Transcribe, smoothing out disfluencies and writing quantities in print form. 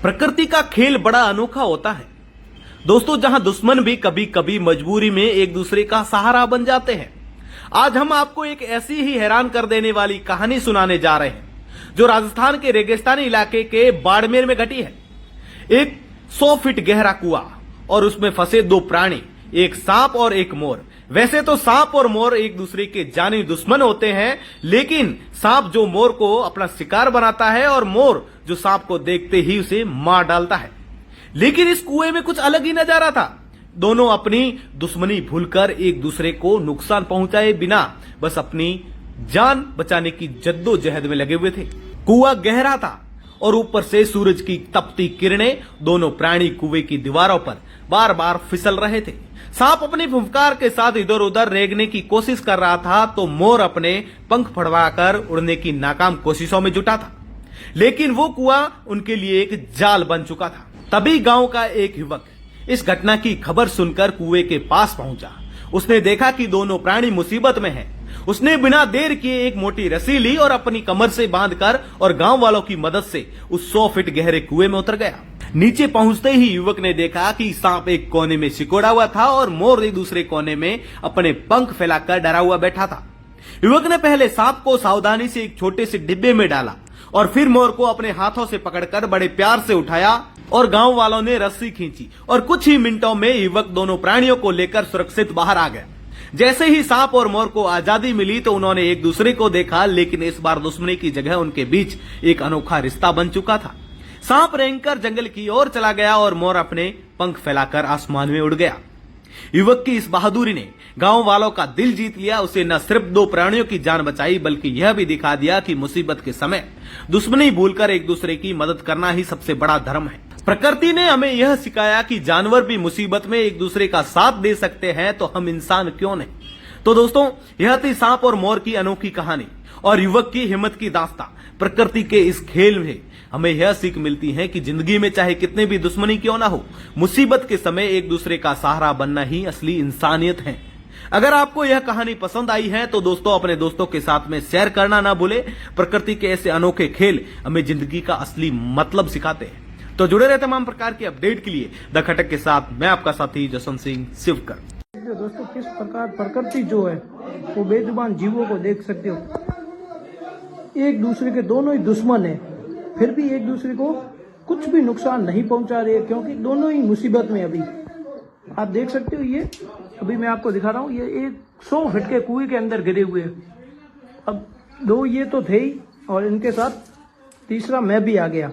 प्रकृति का खेल बड़ा अनोखा होता है दोस्तों, जहां दुश्मन भी कभी कभी मजबूरी में एक दूसरे का सहारा बन जाते हैं। आज हम आपको एक ऐसी ही हैरान कर देने वाली कहानी सुनाने जा रहे हैं जो राजस्थान के रेगिस्तानी इलाके के बाड़मेर में घटी है। एक 100 फीट गहरा कुआं और उसमें फंसे दो प्राणी, एक सांप और एक मोर। वैसे तो सांप और मोर एक दूसरे के जानी दुश्मन होते हैं, लेकिन सांप जो मोर को अपना शिकार बनाता है और मोर जो सांप को देखते ही उसे मार डालता है। लेकिन इस कुएं में कुछ अलग ही नजारा था। दोनों अपनी दुश्मनी भूलकर एक दूसरे को नुकसान पहुंचाए बिना बस अपनी जान बचाने की जद्दोजहद में लगे हुए थे। कुआं गहरा था और ऊपर से सूरज की तपती किरणें दोनों प्राणी कुएं की दीवारों पर बार बार फिसल रहे थे। सांप अपनी फुफकार के साथ इधर उधर रेंगने की कोशिश कर रहा था तो मोर अपने पंख फड़वाकर उड़ने की नाकाम कोशिशों में जुटा था। लेकिन वो कुआं उनके लिए एक जाल बन चुका था। तभी गांव का एक युवक इस घटना की खबर सुनकर कुएं के पास पहुंचा। उसने देखा कि दोनों प्राणी मुसीबत में हैं। उसने बिना देर किए एक मोटी रस्सी ली और अपनी कमर से बांधकर और गांव वालों की मदद से उस 100 फीट गहरे कुएं में उतर गया। नीचे पहुंचते ही युवक ने देखा कि सांप एक कोने में सिकोड़ा हुआ था और मोर एक दूसरे कोने में अपने पंख फैलाकर डरा हुआ बैठा था। युवक ने पहले सांप को सावधानी से एक छोटे से डिब्बे में डाला और फिर मोर को अपने हाथों से पकड़कर बड़े प्यार से उठाया और गांव वालों ने रस्सी खींची और कुछ ही मिनटों में युवक दोनों प्राणियों को लेकर सुरक्षित बाहर आ गया। जैसे ही सांप और मोर को आजादी मिली तो उन्होंने एक दूसरे को देखा, लेकिन इस बार दुश्मनी की जगह उनके बीच एक अनोखा रिश्ता बन चुका था। सांप रेंगकर जंगल की ओर चला गया और मोर अपने पंख फैलाकर आसमान में उड़ गया। युवक की इस बहादुरी ने गांव वालों का दिल जीत लिया। उसे न सिर्फ दो प्राणियों की जान बचाई बल्कि यह भी दिखा दिया कि मुसीबत के समय दुश्मनी भूलकर एक दूसरे की मदद करना ही सबसे बड़ा धर्म है। प्रकृति ने हमें यह सिखाया कि जानवर भी मुसीबत में एक दूसरे का साथ दे सकते हैं, तो हम इंसान क्यों नहीं। तो दोस्तों, यह थी सांप और मोर की अनोखी कहानी और युवक की हिम्मत की दास्तां। प्रकृति के इस खेल में हमें यह सीख मिलती है कि जिंदगी में चाहे कितनी भी दुश्मनी क्यों ना हो, मुसीबत के समय एक दूसरे का सहारा बनना ही असली इंसानियत है। अगर आपको यह कहानी पसंद आई है तो दोस्तों अपने दोस्तों के साथ में शेयर करना ना भूले। प्रकृति के ऐसे अनोखे खेल हमें जिंदगी का असली मतलब सिखाते हैं। तो जुड़े रहे तमाम प्रकार के अपडेट के लिए द खटक के साथ मैं आपका साथी जसवंत सिंह शिवकर। दोस्तों, किस प्रकार प्रकृति जो है वो बेजुबान जीवों को देख सकते हो। एक दूसरे के दोनों ही दुश्मन है, फिर भी एक दूसरे को कुछ भी नुकसान नहीं पहुंचा रहे, क्योंकि दोनों ही मुसीबत में। अभी आप देख सकते हो, ये अभी मैं आपको दिखा रहा हूँ, ये एक 100 फीट के कुएं के अंदर गिरे हुए हैं। अब दो ये तो थे ही और इनके साथ तीसरा मैं भी आ गया।